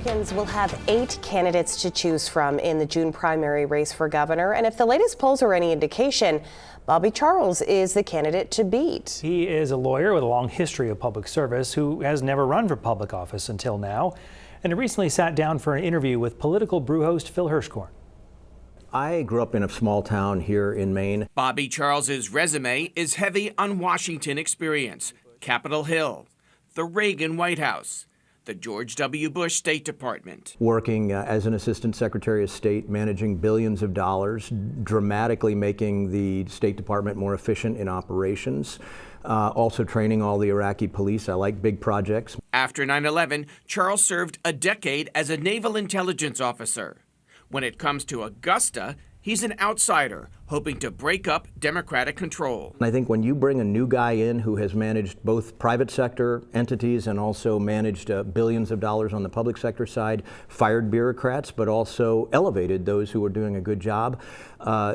Americans will have 8 candidates to choose from in the June primary race for governor. And if the latest polls are any indication, Bobby Charles is the candidate to beat. He is a lawyer with a long history of public service who has never run for public office until now. And he recently sat down for an interview with political brew host Phil Hirschkorn. I grew up in a small town here in Maine. Bobby Charles's resume is heavy on Washington experience, Capitol Hill, the Reagan White House, the George W. Bush State Department. Working as an assistant secretary of state, managing billions of dollars, dramatically making the State Department more efficient in operations. Also training all the Iraqi police. I like big projects. After 9/11, Charles served a decade as a naval intelligence officer. When it comes to Augusta, he's an outsider, hoping to break up Democratic control. I think when you bring a new guy in who has managed both private sector entities and also managed billions of dollars on the public sector side, fired bureaucrats, but also elevated those who were doing a good job,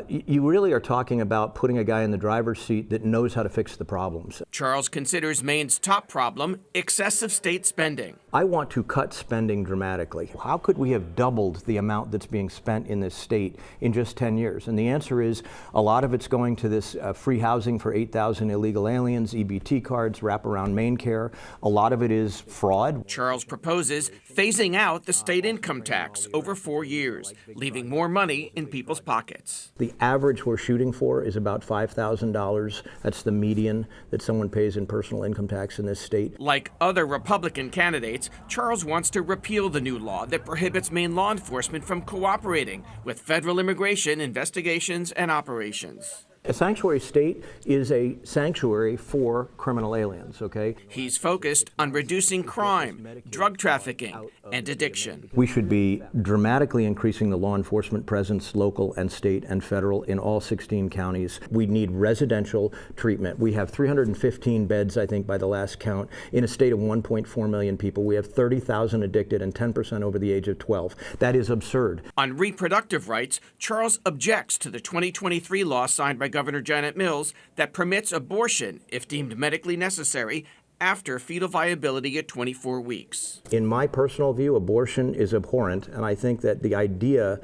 you really are talking about putting a guy in the driver's seat that knows how to fix the problems. Charles considers Maine's top problem excessive state spending. I want to cut spending dramatically. How could we have doubled the amount that's being spent in this state in just 10 years? And the answer is a lot of it's going to this free housing for 8,000 illegal aliens, EBT cards, wraparound Maine care. A lot of it is fraud. Charles proposes phasing out the state income tax over 4 years, leaving more money in people's pockets. The average we're shooting for is about $5,000. That's the median that someone pays in personal income tax in this state. Like other Republican candidates, Charles wants to repeal the new law that prohibits Maine law enforcement from cooperating with federal immigration investigations and operations. A sanctuary state is a sanctuary for criminal aliens, okay? He's focused on reducing crime, drug trafficking, and addiction. We should be dramatically increasing the law enforcement presence, local and state and federal, in all 16 counties. We need residential treatment. We have 315 beds, I think, by the last count, in a state of 1.4 million people. We have 30,000 addicted and 10% over the age of 12. That is absurd. On reproductive rights, Charles objects to the 2023 law signed by Governor Janet Mills that permits abortion if deemed medically necessary after fetal viability at 24 weeks. In my personal view, abortion is abhorrent, and I think that the idea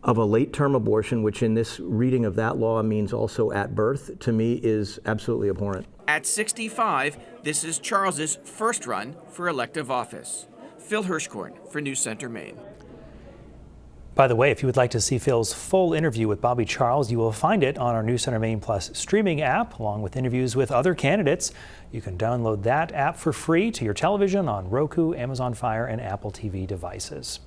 of a late-term abortion, which in this reading of that law means also at birth, to me is absolutely abhorrent. At 65, this is Charles's first run for elective office. Phil Hirschkorn for News Center, Maine. By the way, if you would like to see Phil's full interview with Bobby Charles, you will find it on our News Center Maine Plus streaming app, along with interviews with other candidates. You can download that app for free to your television on Roku, Amazon Fire, and Apple TV devices.